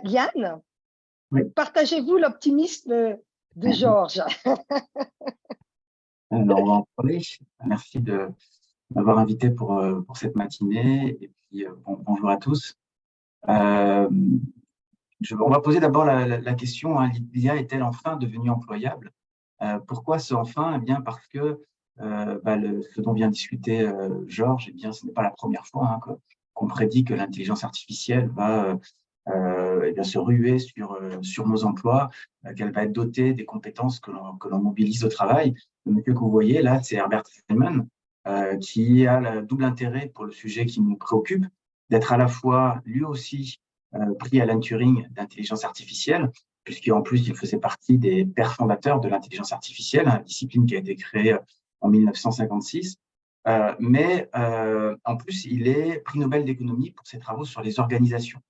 Yann, Oui. partagez-vous l'optimisme de Georges? Alors, on va en parler. Merci de m'avoir invité pour cette matinée. Et puis, bonjour à tous. On va poser d'abord la question, hein, l'IA est-elle enfin devenue employable? Pourquoi ce enfin? Eh bien, parce que ce dont vient discuter Georges, eh bien, ce n'est pas la première fois qu'on prédit que l'intelligence artificielle va se ruer sur nos emplois, qu'elle va être dotée des compétences que l'on mobilise au travail. Le monsieur que vous voyez là, c'est Herbert Simon, qui a le double intérêt pour le sujet qui nous préoccupe, d'être à la fois lui aussi prix Alan Turing d'intelligence artificielle, puisqu'en plus il faisait partie des pères fondateurs de l'intelligence artificielle, une discipline qui a été créée en 1956. Mais en plus, il est prix Nobel d'économie pour ses travaux sur les organisations.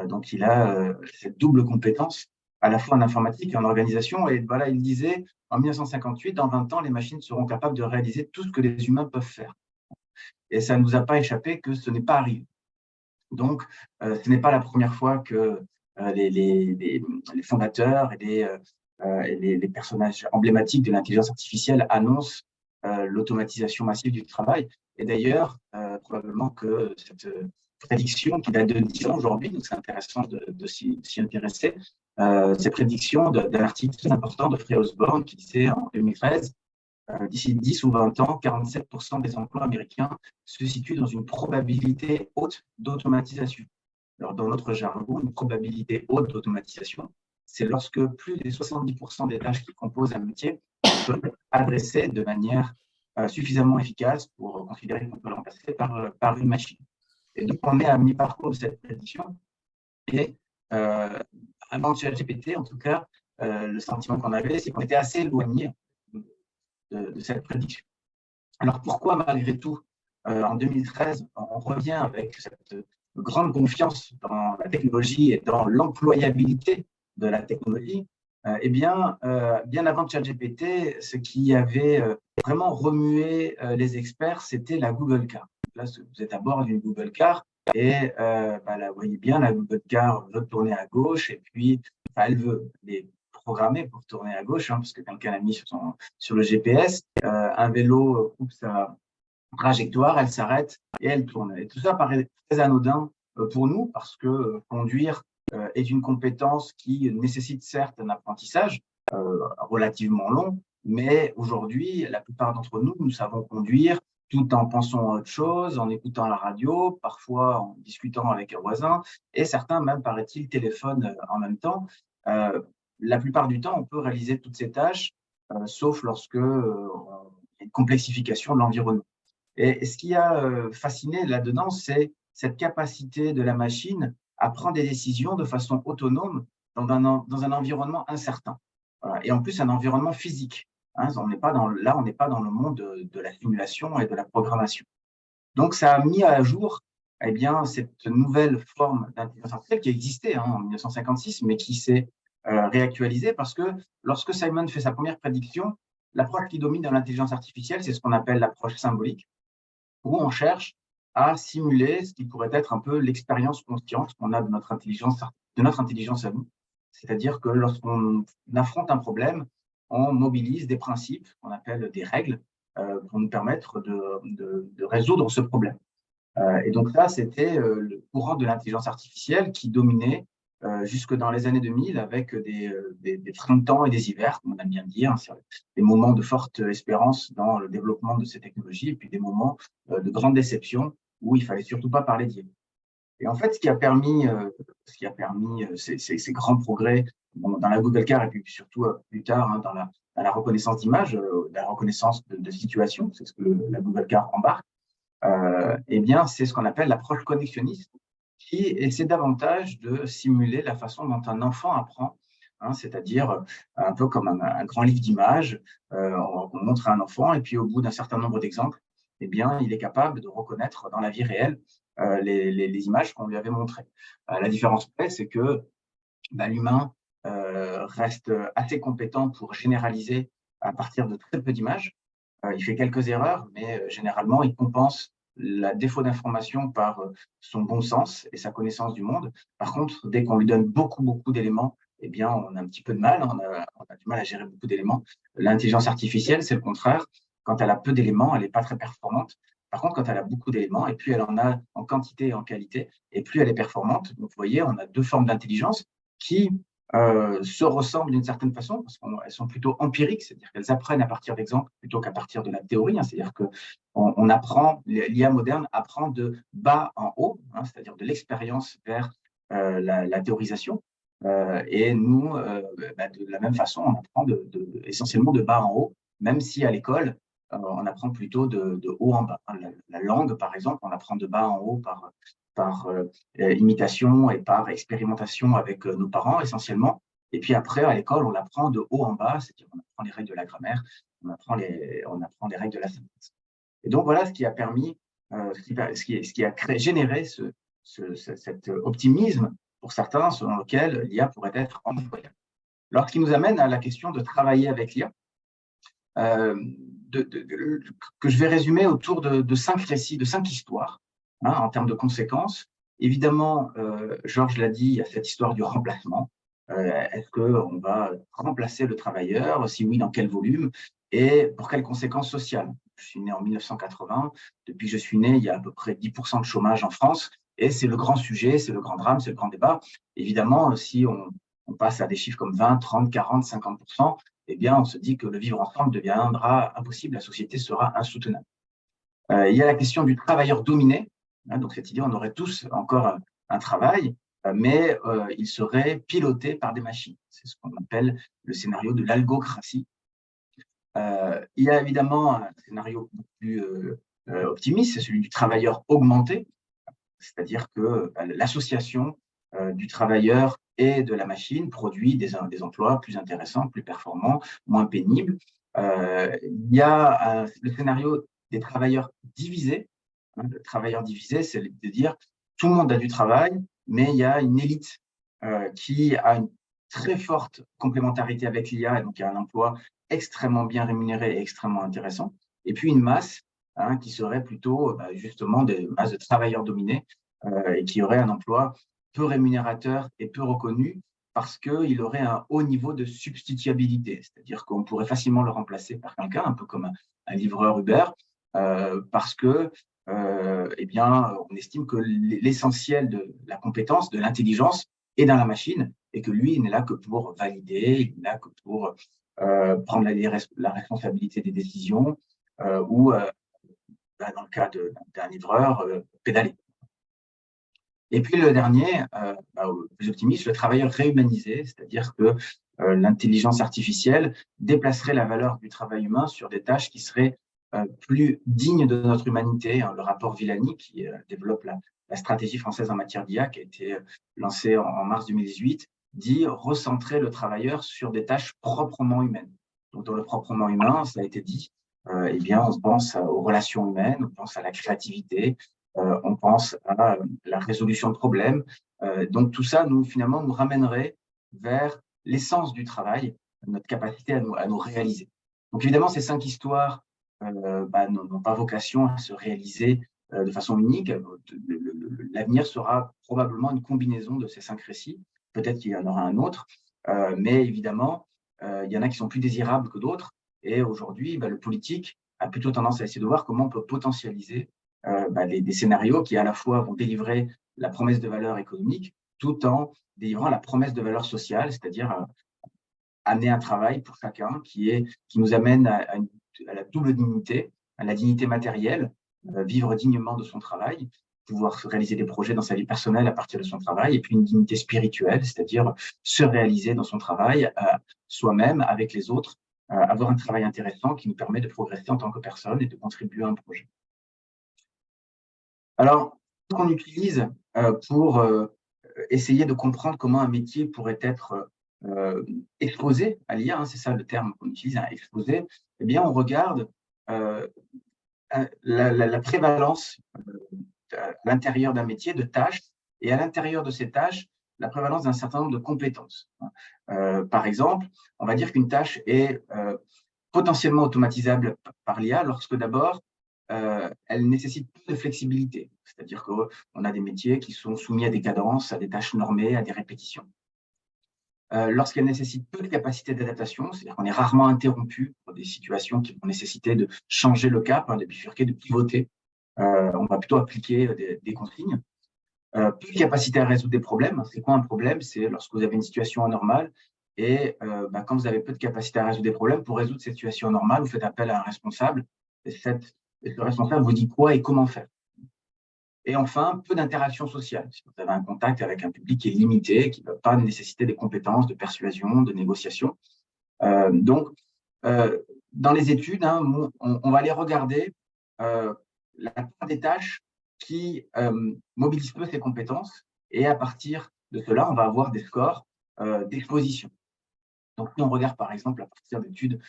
Donc, il a cette double compétence, à la fois en informatique et en organisation. Et voilà, il disait, en 1958, dans 20 ans, les machines seront capables de réaliser tout ce que les humains peuvent faire. Et ça ne nous a pas échappé que ce n'est pas arrivé. Donc, ce n'est pas la première fois que les fondateurs et les personnages emblématiques de l'intelligence artificielle annoncent l'automatisation massive du travail. Et d'ailleurs, probablement que cette prédiction qui date de 10 ans aujourd'hui, donc c'est intéressant de s'y intéresser, ces prédictions d'un article très important de Frey Osborne qui disait en 2013, d'ici 10 ou 20 ans, 47% des emplois américains se situent dans une probabilité haute d'automatisation. Alors, dans notre jargon, une probabilité haute d'automatisation, c'est lorsque plus de 70% des tâches qui composent un métier sont adressées de manière suffisamment efficace pour considérer qu'on peut le remplacer par une machine. Et donc, on est à mi-parcours de cette prédiction. Et avant ChatGPT, en tout cas, le sentiment qu'on avait, c'est qu'on était assez éloigné de cette prédiction. Alors, pourquoi, malgré tout, en 2013, on revient avec cette grande confiance dans la technologie et dans l'employabilité de la technologie? Eh bien, bien avant ChatGPT, ce qui avait vraiment remué les experts, c'était la Google Car. Là, vous êtes à bord d'une Google Car et là, vous voyez bien, la Google Car veut tourner à gauche et puis elle veut les programmer pour tourner à gauche, parce que quelqu'un l'a mis sur le GPS. Un vélo coupe sa trajectoire, elle s'arrête et elle tourne. Et tout ça paraît très anodin pour nous parce que conduire est une compétence qui nécessite certes un apprentissage relativement long, mais aujourd'hui, la plupart d'entre nous, nous savons conduire tout en pensant à autre chose, en écoutant la radio, parfois en discutant avec un voisin, et certains même, paraît-il, téléphonent en même temps. La plupart du temps, on peut réaliser toutes ces tâches, sauf lorsque il y a une complexification de l'environnement. Et ce qui a fasciné là-dedans, c'est cette capacité de la machine à prendre des décisions de façon autonome dans un environnement incertain. Voilà. Et en plus, un environnement physique. On n'est pas dans le monde de la simulation et de la programmation. Donc, ça a mis à jour cette nouvelle forme d'intelligence artificielle qui existait en 1956, mais qui s'est réactualisée parce que lorsque Simon fait sa première prédiction, l'approche qui domine dans l'intelligence artificielle, c'est ce qu'on appelle l'approche symbolique, où on cherche à simuler ce qui pourrait être un peu l'expérience consciente qu'on a de notre intelligence à nous. C'est-à-dire que lorsqu'on affronte un problème, on mobilise des principes qu'on appelle des règles pour nous permettre de résoudre ce problème. Et donc ça, c'était le courant de l'intelligence artificielle qui dominait jusque dans les années 2000 avec des printemps et des hivers, comme on aime bien dire, des moments de forte espérance dans le développement de ces technologies et puis des moments de grande déception où il fallait surtout pas parler d'IA. Et en fait, ce qui a permis ces grands progrès dans la Google Car et puis surtout plus tard dans la reconnaissance d'images, la reconnaissance de situation, c'est ce que la Google Car embarque, c'est ce qu'on appelle l'approche connexionniste, qui essaie davantage de simuler la façon dont un enfant apprend, c'est-à-dire un peu comme un grand livre d'images. On montre à un enfant et puis au bout d'un certain nombre d'exemples, il est capable de reconnaître dans la vie réelle les images qu'on lui avait montrées. La différence près, c'est que l'humain reste assez compétent pour généraliser à partir de très peu d'images. Il fait quelques erreurs, mais généralement, il compense le défaut d'information par son bon sens et sa connaissance du monde. Par contre, dès qu'on lui donne beaucoup d'éléments, eh bien, on a un petit peu de mal, on a du mal à gérer beaucoup d'éléments. L'intelligence artificielle, c'est le contraire. Quand elle a peu d'éléments, elle n'est pas très performante. Par contre, quand elle a beaucoup d'éléments, et plus elle en a en quantité et en qualité, et plus elle est performante. Donc, vous voyez, on a deux formes d'intelligence qui se ressemblent d'une certaine façon, parce qu'elles sont plutôt empiriques, c'est-à-dire qu'elles apprennent à partir d'exemples plutôt qu'à partir de la théorie. C'est-à-dire qu'on apprend, l'IA moderne apprend de bas en haut, c'est-à-dire de l'expérience vers la théorisation. Et nous, de la même façon, on apprend essentiellement de bas en haut, même si à l'école, on apprend plutôt de haut en bas. La langue, par exemple, on apprend de bas en haut par imitation et par expérimentation avec nos parents essentiellement. Et puis après, à l'école, on l'apprend de haut en bas, c'est-à-dire on apprend les règles de la grammaire, on apprend les règles de la syntaxe. Et donc voilà ce qui a permis, ce qui a généré cet optimisme pour certains selon lequel l'IA pourrait être employable. Alors, ce qui nous amène à la question de travailler avec l'IA, que je vais résumer autour de 5 récits, de 5 histoires, en termes de conséquences. Évidemment, Georges l'a dit, il y a cette histoire du remplacement. Est-ce qu'on va remplacer le travailleur? Si oui, dans quel volume? Et pour quelles conséquences sociales? Je suis né en 1980. Depuis que je suis né, il y a à peu près 10% de chômage en France. Et c'est le grand sujet, c'est le grand drame, c'est le grand débat. Évidemment, si on passe à des chiffres comme 20, 30, 40, 50%, eh bien, on se dit que le vivre ensemble deviendra impossible, la société sera insoutenable. Il y a la question du travailleur dominé. Donc, cette idée, on aurait tous encore un travail, mais il serait piloté par des machines. C'est ce qu'on appelle le scénario de l'algocratie. Il y a évidemment un scénario beaucoup plus optimiste, c'est celui du travailleur augmenté, c'est-à-dire que l'association du travailleur et de la machine produit des emplois plus intéressants, plus performants, moins pénibles. Il y a le scénario des travailleurs divisés. Le travailleur divisé, c'est de dire tout le monde a du travail, mais il y a une élite qui a une très forte complémentarité avec l'IA, et donc il y a un emploi extrêmement bien rémunéré et extrêmement intéressant. Et puis une masse qui serait plutôt justement des masses de travailleurs dominés et qui aurait un emploi peu rémunérateur et peu reconnu parce qu'il aurait un haut niveau de substituabilité, c'est-à-dire qu'on pourrait facilement le remplacer par quelqu'un, un peu comme un livreur Uber, parce que eh bien, on estime que l'essentiel de la compétence, de l'intelligence, est dans la machine et que lui, il n'est là que pour valider, il n'est là que pour prendre la responsabilité des décisions ou, dans le cas d'un livreur, pédaler. Et puis le dernier, plus optimiste, le travailleur réhumanisé, c'est-à-dire que l'intelligence artificielle déplacerait la valeur du travail humain sur des tâches qui seraient plus dignes de notre humanité. Le rapport Villani, qui développe la stratégie française en matière d'IA, qui a été lancée en mars 2018, dit recentrer le travailleur sur des tâches proprement humaines. Donc dans le proprement humain, ça a été dit, eh bien, on pense aux relations humaines, on pense à la créativité, on pense à la résolution de problèmes. Donc tout ça, finalement, nous ramènerait vers l'essence du travail, notre capacité à nous réaliser. Donc évidemment, ces 5 histoires n'ont pas vocation à se réaliser de façon unique. L'avenir sera probablement une combinaison de ces 5 récits. Peut-être qu'il y en aura un autre, mais évidemment, il y en a qui sont plus désirables que d'autres. Et aujourd'hui, le politique a plutôt tendance à essayer de voir comment on peut potentialiser des scénarios qui à la fois vont délivrer la promesse de valeur économique tout en délivrant la promesse de valeur sociale, c'est-à-dire amener un travail pour chacun qui nous amène à la double dignité, à la dignité matérielle, vivre dignement de son travail, pouvoir réaliser des projets dans sa vie personnelle à partir de son travail, et puis une dignité spirituelle, c'est-à-dire se réaliser dans son travail, soi-même, avec les autres, avoir un travail intéressant qui nous permet de progresser en tant que personne et de contribuer à un projet. Alors, ce qu'on utilise pour essayer de comprendre comment un métier pourrait être exposé à l'IA, c'est ça le terme qu'on utilise, exposé, eh bien, on regarde la prévalence à l'intérieur d'un métier de tâches et à l'intérieur de ces tâches, la prévalence d'un certain nombre de compétences. Par exemple, on va dire qu'une tâche est potentiellement automatisable par l'IA lorsque d'abord, elle nécessite peu de flexibilité. C'est-à-dire qu'on a des métiers qui sont soumis à des cadences, à des tâches normées, à des répétitions. Lorsqu'elle nécessite peu de capacité d'adaptation, c'est-à-dire qu'on est rarement interrompu pour des situations qui vont nécessiter de changer le cap, de bifurquer, de pivoter. On va plutôt appliquer des consignes. Peu de capacité à résoudre des problèmes. C'est quoi un problème? C'est lorsque vous avez une situation anormale et quand vous avez peu de capacité à résoudre des problèmes, pour résoudre cette situation anormale, vous faites appel à un responsable et le responsable vous dit quoi et comment faire. Et enfin, peu d'interaction sociale. Si vous avez un contact avec un public qui est limité, qui ne va pas nécessiter des compétences de persuasion, de négociation. Donc, dans les études, on va aller regarder la part des tâches qui mobilisent peu ces compétences. Et à partir de cela, on va avoir des scores d'exposition. Donc, si on regarde par exemple à partir d'études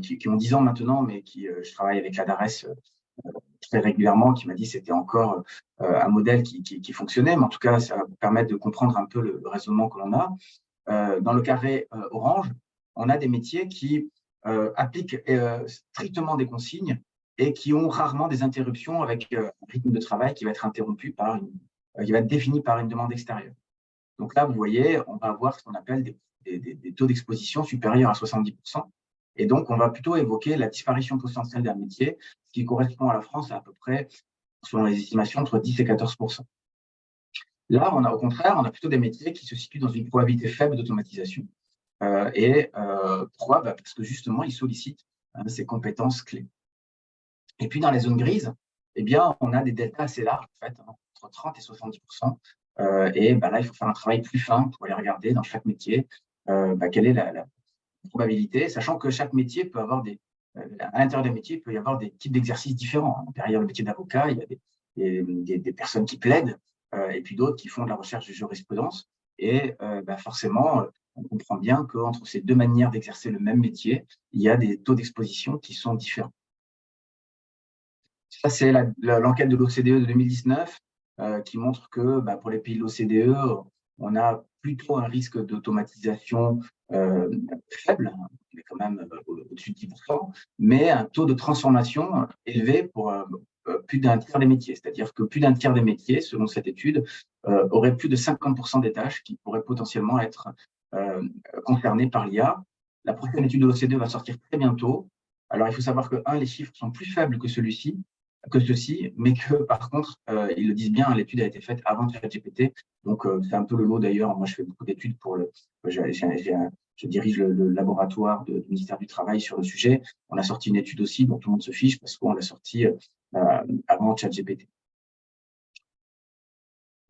qui ont 10 ans maintenant, mais je travaille avec la DARES très régulièrement, qui m'a dit que c'était encore un modèle qui fonctionnait, mais en tout cas, ça va vous permettre de comprendre un peu le raisonnement que l'on a. Dans le carré orange, on a des métiers qui appliquent strictement des consignes et qui ont rarement des interruptions avec un rythme de travail qui va être interrompu qui va être défini par une demande extérieure. Donc là, vous voyez, on va avoir ce qu'on appelle des taux d'exposition supérieurs à 70%. Et donc, on va plutôt évoquer la disparition potentielle d'un métier, ce qui correspond à la France à peu près, selon les estimations, entre 10 et 14%. Là, au contraire, on a plutôt des métiers qui se situent dans une probabilité faible d'automatisation. Pourquoi? Parce que justement, ils sollicitent ces compétences clés. Et puis, dans les zones grises, eh bien, on a des deltas assez larges, en fait, entre 30 et 70%. Là, il faut faire un travail plus fin pour aller regarder dans chaque métier quelle est la probabilité, sachant que chaque métier peut avoir à l'intérieur des métiers, il peut y avoir des types d'exercices différents. Derrière le métier d'avocat, il y a des personnes qui plaident et puis d'autres qui font de la recherche de jurisprudence. Et forcément, on comprend bien qu'entre ces deux manières d'exercer le même métier, il y a des taux d'exposition qui sont différents. Ça, c'est l'enquête de l'OCDE de 2019 qui montre que pour les pays de l'OCDE, on a plutôt un risque d'automatisation faible, mais quand même au-dessus de 10%, mais un taux de transformation élevé pour plus d'un tiers des métiers. C'est-à-dire que plus d'un tiers des métiers, selon cette étude, auraient plus de 50% des tâches qui pourraient potentiellement être concernées par l'IA. La prochaine étude de l'OCDE va sortir très bientôt. Alors, il faut savoir que, les chiffres sont plus faibles que ceci, mais que par contre, ils le disent bien, l'étude a été faite avant ChatGPT. Donc, c'est un peu le lot d'ailleurs. Moi, je fais beaucoup d'études je dirige le laboratoire du ministère du Travail sur le sujet. On a sorti une étude aussi dont tout le monde se fiche parce qu'on l'a sortie avant ChatGPT.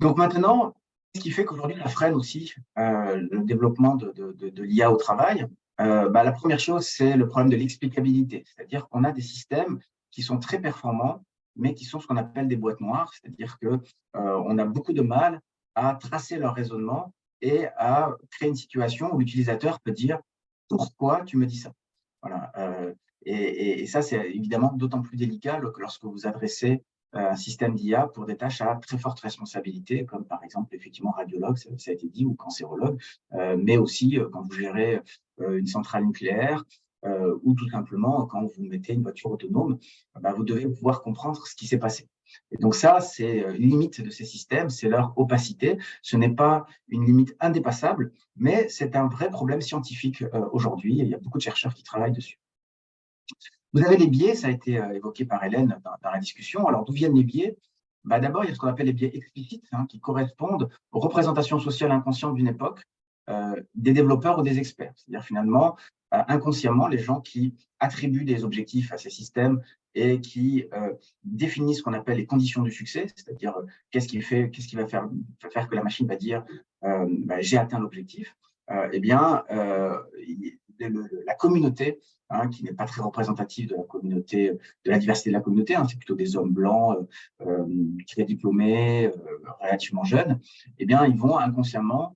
Donc maintenant, ce qui fait qu'aujourd'hui, ça freine aussi le développement de l'IA au travail. La première chose, c'est le problème de l'explicabilité. C'est-à-dire qu'on a des systèmes qui sont très performants, mais qui sont ce qu'on appelle des boîtes noires. C'est-à-dire qu'on a beaucoup de mal à tracer leur raisonnement et à créer une situation où l'utilisateur peut dire « Pourquoi tu me dis ça ?» Voilà. Et ça, c'est évidemment d'autant plus délicat lorsque vous adressez un système d'IA pour des tâches à très forte responsabilité, comme par exemple, effectivement, radiologue, ça a été dit, ou cancérologue, mais aussi quand vous gérez une centrale nucléaire ou tout simplement quand vous mettez une voiture autonome, vous devez pouvoir comprendre ce qui s'est passé. Et donc ça, c'est une limite de ces systèmes, c'est leur opacité. Ce n'est pas une limite indépassable, mais c'est un vrai problème scientifique aujourd'hui, et il y a beaucoup de chercheurs qui travaillent dessus. Vous avez les biais, ça a été évoqué par Hélène dans la discussion. Alors, d'où viennent les biais? D'abord, il y a ce qu'on appelle les biais explicites, qui correspondent aux représentations sociales inconscientes d'une époque, des développeurs ou des experts. C'est-à-dire, finalement, inconsciemment, les gens qui attribuent des objectifs à ces systèmes et qui définissent ce qu'on appelle les conditions du succès, c'est-à-dire qu'est-ce qui va faire que la machine va dire j'ai atteint l'objectif. La communauté, qui n'est pas très représentative de la communauté, de la diversité de la communauté, c'est plutôt des hommes blancs, très diplômés, relativement jeunes, ils vont inconsciemment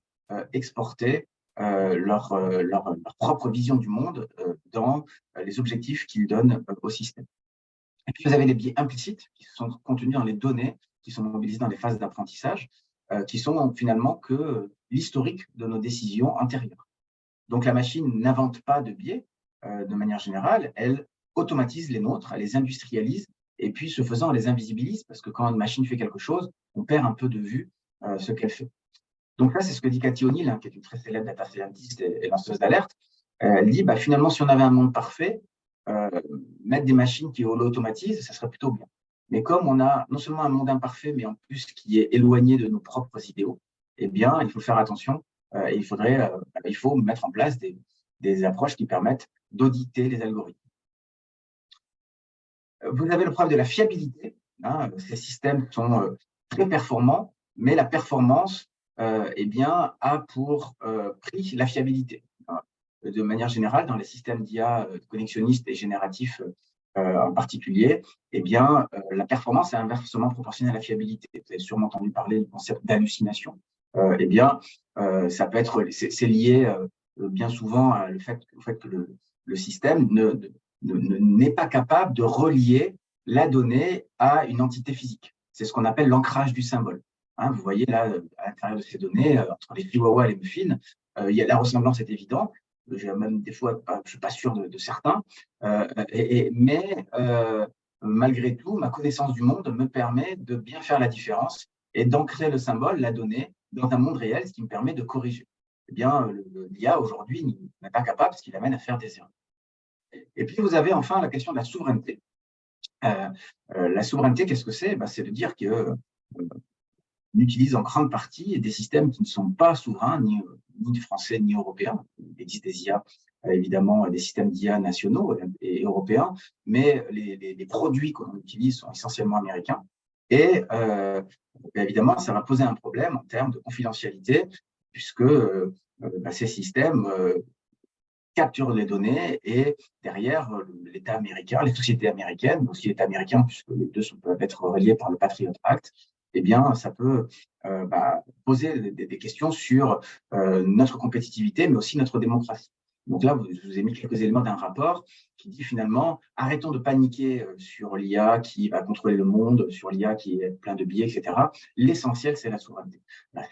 exporter leur propre vision du monde dans les objectifs qu'ils donnent au système. Et puis, vous avez les biais implicites qui sont contenus dans les données qui sont mobilisées dans les phases d'apprentissage, qui sont finalement que l'historique de nos décisions antérieures. Donc, la machine n'invente pas de biais de manière générale, elle automatise les nôtres, elle les industrialise et puis ce faisant, on les invisibilise, parce que quand une machine fait quelque chose, on perd un peu de vue ce qu'elle fait. Donc là, c'est ce que dit Cathy O'Neil, hein, qui est une très célèbre data scientist et lanceuse d'alerte. Elle dit, finalement, si on avait un monde parfait, mettre des machines qui l'automatisent, ça serait plutôt bien. Mais comme on a non seulement un monde imparfait, mais en plus qui est éloigné de nos propres idéaux, eh bien, il faut faire attention et il faut mettre en place des approches qui permettent d'auditer les algorithmes. Vous avez le problème de la fiabilité. Hein, ces systèmes sont très performants, mais la performance a pour prix la fiabilité. De manière générale, dans les systèmes d'IA connexionnistes et génératifs en particulier, la performance est inversement proportionnelle à la fiabilité. Vous avez sûrement entendu parler du concept d'hallucination. Ça peut être, c'est lié bien souvent au fait que le système n'est pas capable de relier la donnée à une entité physique. C'est ce qu'on appelle l'ancrage du symbole. Hein, vous voyez là, à l'intérieur de ces données, entre les chihuahuas et les muffins, la ressemblance est évidente. Même des fois, je ne suis pas sûr de certains. Mais malgré tout, ma connaissance du monde me permet de bien faire la différence et d'ancrer le symbole, la donnée, dans un monde réel, ce qui me permet de corriger. Eh bien, l'IA aujourd'hui n'est pas capable, ce qui l'amène à faire des erreurs. Et puis, vous avez enfin la question de la souveraineté. La souveraineté, qu'est-ce que c'est? C'est de dire que on utilise en grande partie des systèmes qui ne sont pas souverains, ni français, ni européens. Il existe des IA, évidemment, des systèmes d'IA nationaux et européens, mais les produits qu'on utilise sont essentiellement américains. Et évidemment, ça va poser un problème en termes de confidentialité, puisque ces systèmes capturent les données et derrière, l'État américain, les sociétés américaines, mais aussi l'État américain, puisque les deux peuvent être reliés par le Patriot Act, eh bien, ça peut poser des questions sur notre compétitivité, mais aussi notre démocratie. Donc là, je vous ai mis quelques éléments d'un rapport qui dit finalement, arrêtons de paniquer sur l'IA qui va contrôler le monde, sur l'IA qui est plein de biais, etc. L'essentiel, c'est la souveraineté.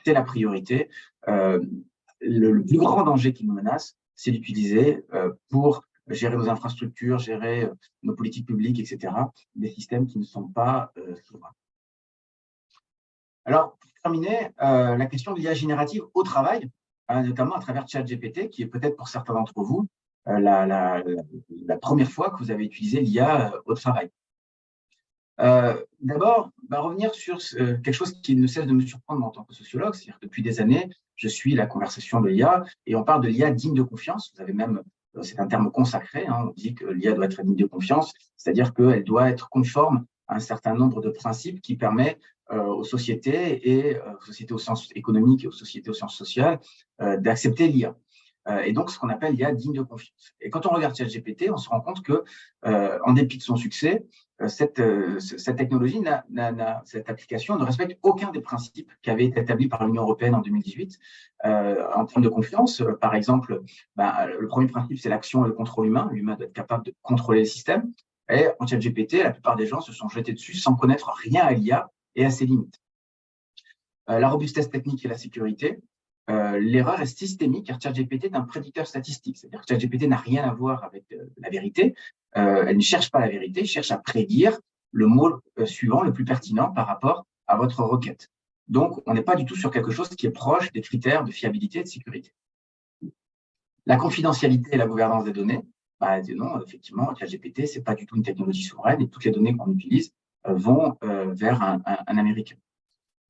C'est la priorité. Le plus grand danger qui nous menace, c'est d'utiliser pour gérer nos infrastructures, gérer nos politiques publiques, etc., des systèmes qui ne sont pas souverains. Alors, pour terminer, la question de l'IA générative au travail, notamment à travers ChatGPT, qui est peut-être pour certains d'entre vous la première fois que vous avez utilisé l'IA au travail. D'abord, revenir sur quelque chose qui ne cesse de me surprendre en tant que sociologue, c'est-à-dire que depuis des années, je suis la conversation de l'IA et on parle de l'IA digne de confiance. Vous avez même, c'est un terme consacré, hein, on dit que l'IA doit être digne de confiance, c'est-à-dire qu'elle doit être conforme à un certain nombre de principes qui permettent aux sociétés et aux sociétés au sens économique et aux sociétés au sens social d'accepter l'IA. Et donc, ce qu'on appelle l'IA digne de confiance. Et quand on regarde ChatGPT, on se rend compte que, en dépit de son succès, cette technologie, cette application ne respecte aucun des principes qui avaient été établis par l'Union européenne en 2018 en termes de confiance. Par exemple, le premier principe, c'est l'action et le contrôle humain. L'humain doit être capable de contrôler le système. Et en ChatGPT, la plupart des gens se sont jetés dessus sans connaître rien à l'IA et à ses limites. La robustesse technique et la sécurité. L'erreur est systémique car ChatGPT est un prédicteur statistique. C'est-à-dire que ChatGPT n'a rien à voir avec la vérité. Elle ne cherche pas la vérité, elle cherche à prédire le mot suivant, le plus pertinent par rapport à votre requête. Donc, on n'est pas du tout sur quelque chose qui est proche des critères de fiabilité et de sécurité. La confidentialité et la gouvernance des données, non, effectivement, ChatGPT, ce n'est pas du tout une technologie souveraine et toutes les données qu'on utilise vont vers un Américain.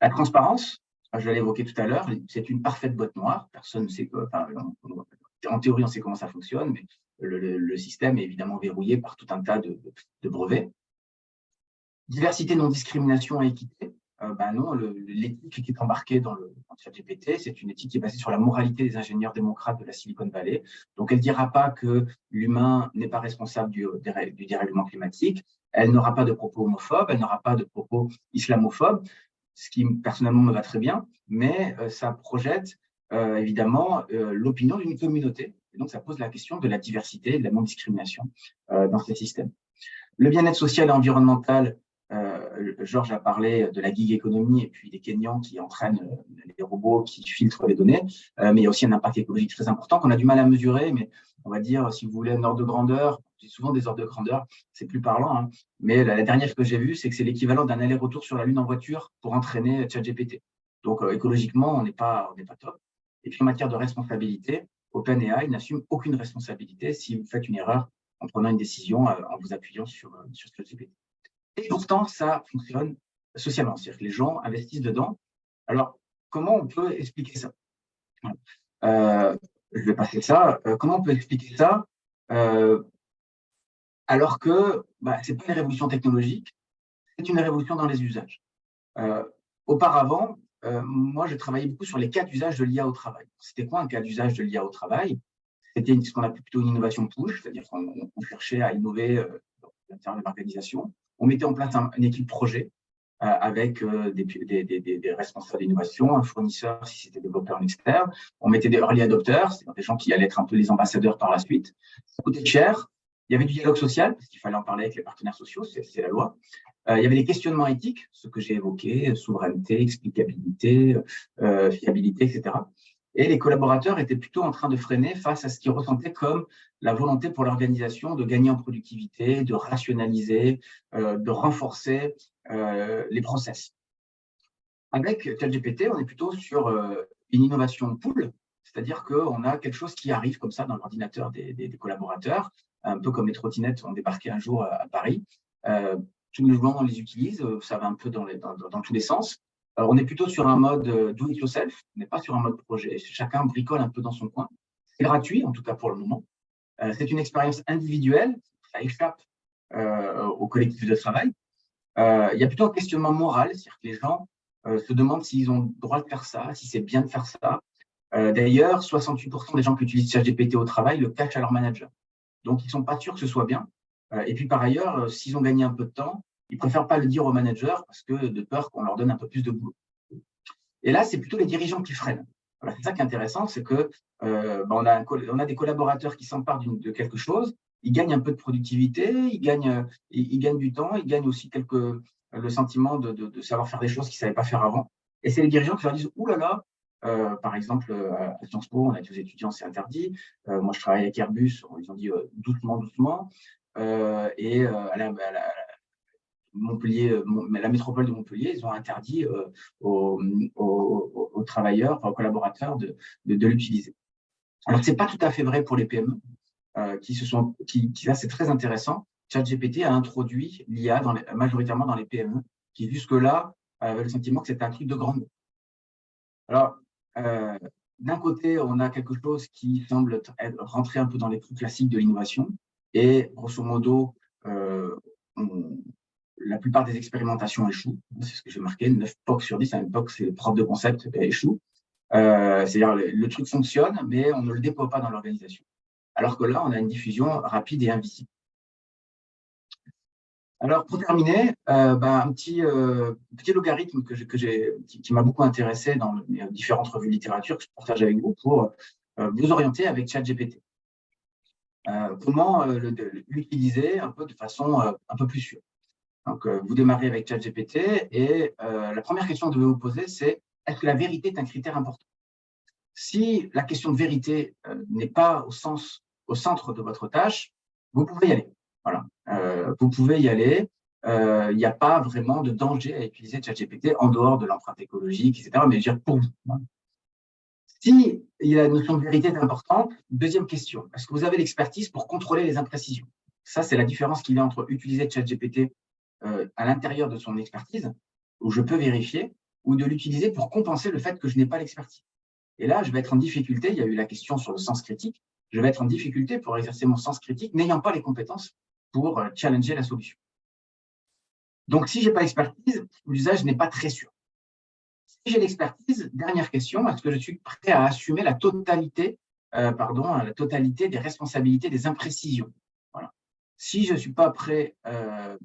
La transparence, je l'ai évoqué tout à l'heure, c'est une parfaite boîte noire. Personne ne sait en théorie, on sait comment ça fonctionne, mais le système est évidemment verrouillé par tout un tas de brevets. Diversité, non-discrimination et équité. Non, l'éthique qui est embarquée dans ChatGPT, c'est une éthique qui est basée sur la moralité des ingénieurs démocrates de la Silicon Valley. Donc, elle ne dira pas que l'humain n'est pas responsable du dérèglement climatique. Elle n'aura pas de propos homophobes, elle n'aura pas de propos islamophobes, ce qui personnellement me va très bien, mais ça projette évidemment l'opinion d'une communauté. Et donc, ça pose la question de la diversité et de la non-discrimination dans ces systèmes. Le bien-être social et environnemental, Georges a parlé de la gig economy et puis des Kenyans qui entraînent les robots qui filtrent les données, mais il y a aussi un impact écologique très important qu'on a du mal à mesurer, mais on va dire, si vous voulez, un ordre de grandeur, c'est souvent des ordres de grandeur, c'est plus parlant, hein, mais la dernière que j'ai vue, c'est que c'est l'équivalent d'un aller-retour sur la Lune en voiture pour entraîner ChatGPT. Donc, écologiquement, on n'est pas top. Et puis, en matière de responsabilité, OpenAI n'assume aucune responsabilité si vous faites une erreur en prenant une décision en vous appuyant sur ChatGPT. Et pourtant, ça fonctionne socialement, c'est-à-dire que les gens investissent dedans. Alors, comment on peut expliquer ça? Je vais passer ça. Comment on peut expliquer ça alors que ce n'est pas une révolution technologique, c'est une révolution dans les usages. Auparavant, moi, je travaillais beaucoup sur les cas d'usage de l'IA au travail. C'était quoi un cas d'usage de l'IA au travail? C'était ce qu'on appelle plutôt une innovation push, c'est-à-dire qu'on cherchait à innover dans l'intérieur de l'organisation. On mettait en place une équipe projet avec des responsables d'innovation, un fournisseur si c'était développeur en externe. On mettait des early adopters, c'est-à-dire des gens qui allaient être un peu les ambassadeurs par la suite. Ça coûtait cher. Il y avait du dialogue social, parce qu'il fallait en parler avec les partenaires sociaux, c'est la loi. Il y avait des questionnements éthiques, ce que j'ai évoqué, souveraineté, explicabilité, fiabilité, etc. Et les collaborateurs étaient plutôt en train de freiner face à ce qu'ils ressentaient comme la volonté pour l'organisation de gagner en productivité, de rationaliser, de renforcer les process. Avec ChatGPT, on est plutôt sur une innovation pool, c'est-à-dire qu'on a quelque chose qui arrive comme ça dans l'ordinateur des collaborateurs, un peu comme les trottinettes ont débarqué un jour à Paris. Tous les jours, on les utilise, ça va un peu dans tous les sens. On est plutôt sur un mode do it yourself, on n'est pas sur un mode projet. Chacun bricole un peu dans son coin. C'est gratuit, en tout cas pour le moment. C'est une expérience individuelle, ça échappe au collectif de travail. Il y a plutôt un questionnement moral, c'est-à-dire que les gens se demandent s'ils ont le droit de faire ça, si c'est bien de faire ça. D'ailleurs, 68% des gens qui utilisent ChatGPT au travail le cachent à leur manager. Donc, ils ne sont pas sûrs que ce soit bien. Et puis, par ailleurs, s'ils ont gagné un peu de temps, ils ne préfèrent pas le dire au manager parce que de peur qu'on leur donne un peu plus de boulot. Et là, c'est plutôt les dirigeants qui freinent. Voilà, c'est ça qui est intéressant, c'est que on a des collaborateurs qui s'emparent de quelque chose, ils gagnent un peu de productivité, ils gagnent du temps, ils gagnent aussi le sentiment de savoir faire des choses qu'ils ne savaient pas faire avant. Et c'est les dirigeants qui leur disent « Ouh là là !» par exemple, à Sciences Po, on a dit aux étudiants, c'est interdit. Moi, je travaille avec Airbus, ils ont dit doucement, doucement. Et à Montpellier, la métropole de Montpellier, ils ont interdit aux travailleurs, aux collaborateurs de l'utiliser. Alors, ce n'est pas tout à fait vrai pour les PME, là, c'est très intéressant. ChatGPT a introduit l'IA majoritairement dans les PME, qui jusque-là avaient le sentiment que c'était un truc de grande. Alors, d'un côté, on a quelque chose qui semble rentrer un peu dans les trous classiques de l'innovation, et grosso modo, la plupart des expérimentations échouent. C'est ce que j'ai marqué, 9 POC sur 10. À une POC, c'est les preuves de concept échouent. C'est-à-dire le truc fonctionne, mais on ne le déploie pas dans l'organisation. Alors que là, on a une diffusion rapide et invisible. Alors, pour terminer, un petit logarithme qui m'a beaucoup intéressé dans mes différentes revues de littérature que je partage avec vous pour vous orienter avec ChatGPT. Comment l'utiliser un peu de façon un peu plus sûre. Donc, vous démarrez avec ChatGPT et la première question que vous devez vous poser, c'est est-ce que la vérité est un critère important? Si la question de vérité n'est pas au centre de votre tâche, vous pouvez y aller. Voilà. Vous pouvez y aller. Il n'y a pas vraiment de danger à utiliser ChatGPT en dehors de l'empreinte écologique, etc. Mais je veux dire pour vous. Voilà. Si la notion de vérité est importante, deuxième question, est-ce que vous avez l'expertise pour contrôler les imprécisions? Ça, c'est la différence qu'il y a entre utiliser ChatGPT à l'intérieur de son expertise, où je peux vérifier, ou de l'utiliser pour compenser le fait que je n'ai pas l'expertise. Et là, je vais être en difficulté, il y a eu la question sur le sens critique, je vais être en difficulté pour exercer mon sens critique, n'ayant pas les compétences pour challenger la solution. Donc, si je n'ai pas l'expertise, l'usage n'est pas très sûr. Si j'ai l'expertise, dernière question, est-ce que je suis prêt à assumer la totalité des responsabilités des imprécisions? Voilà. Si je ne suis pas prêt à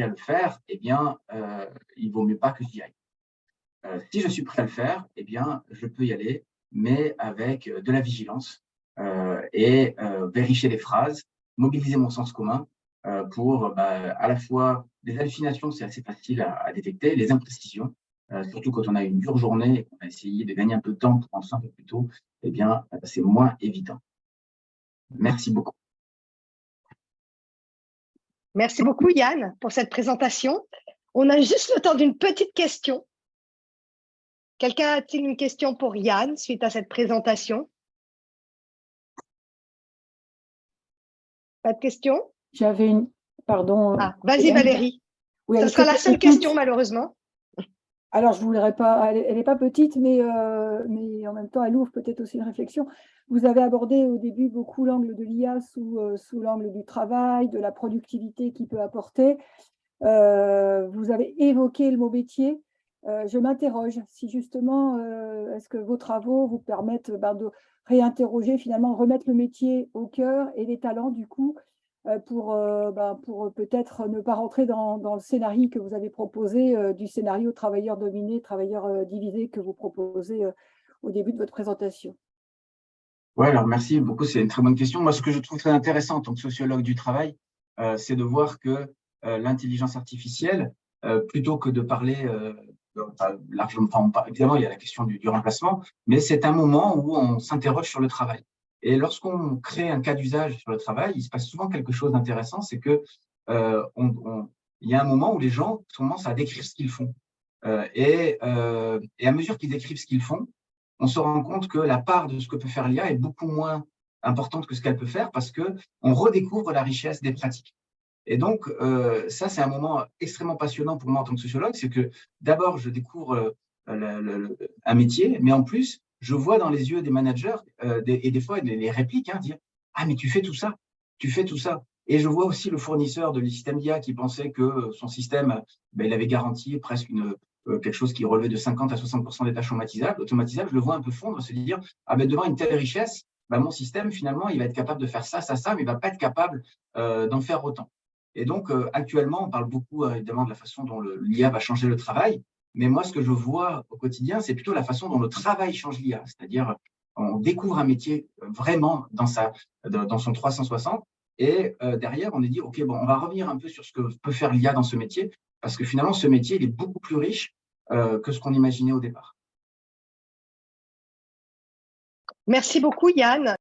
le faire, eh bien, il vaut mieux pas que j'y aille. Si je suis prêt à le faire, eh bien, je peux y aller, mais avec de la vigilance et vérifier les phrases, mobiliser mon sens commun pour à la fois les hallucinations, c'est assez facile à détecter, les imprécisions, surtout quand on a une dure journée et qu'on a essayé de gagner un peu de temps pour rendre ça un peu plus tôt, eh bien, c'est moins évident. Merci beaucoup. Merci beaucoup, Yann, pour cette présentation. On a juste le temps d'une petite question. Quelqu'un a-t-il une question pour Yann suite à cette présentation? Pas de question? J'avais une… Pardon. Ah, vas-y, Valérie. Oui, Ce sera la seule question, malheureusement. Alors, je ne voudrais pas… Elle n'est pas petite, mais en même temps, elle ouvre peut-être aussi une réflexion. Vous avez abordé au début beaucoup l'angle de l'IA sous l'angle du travail, de la productivité qu'il peut apporter. Vous avez évoqué le mot métier. Je m'interroge si justement, est-ce que vos travaux vous permettent de réinterroger, finalement, remettre le métier au cœur et les talents, du coup, pour peut-être ne pas rentrer dans le scénario que vous avez proposé, du scénario travailleur dominé, travailleur divisé que vous proposez au début de votre présentation. Oui, alors merci beaucoup, c'est une très bonne question. Moi, ce que je trouve très intéressant en tant que sociologue du travail, c'est de voir que l'intelligence artificielle, plutôt que de parler largement, évidemment, il y a la question du remplacement, mais c'est un moment où on s'interroge sur le travail. Et lorsqu'on crée un cas d'usage sur le travail, il se passe souvent quelque chose d'intéressant, c'est que il y a un moment où les gens commencent à décrire ce qu'ils font. Et à mesure qu'ils décrivent ce qu'ils font, on se rend compte que la part de ce que peut faire l'IA est beaucoup moins importante que ce qu'elle peut faire parce qu'on redécouvre la richesse des pratiques. Et donc, ça, c'est un moment extrêmement passionnant pour moi en tant que sociologue, c'est que d'abord, je découvre un métier, mais en plus, je vois dans les yeux des managers et des fois les répliques dire « Ah, mais tu fais tout ça, tu fais tout ça ». Et je vois aussi le fournisseur de système d'IA qui pensait que son système, il avait garanti presque quelque chose qui relevait de 50 à 60% des tâches automatisables, je le vois un peu fondre, se dire « Ah, ben devant une telle richesse, mon système, finalement, il va être capable de faire ça, mais il ne va pas être capable d'en faire autant ». Et donc, actuellement, on parle beaucoup évidemment de la façon dont l'IA va changer le travail, mais moi, ce que je vois au quotidien, c'est plutôt la façon dont le travail change l'IA, c'est-à-dire on découvre un métier vraiment dans son 360, et derrière, on est dit, OK, bon, on va revenir un peu sur ce que peut faire l'IA dans ce métier, parce que finalement, ce métier, il est beaucoup plus riche que ce qu'on imaginait au départ. Merci beaucoup, Yann.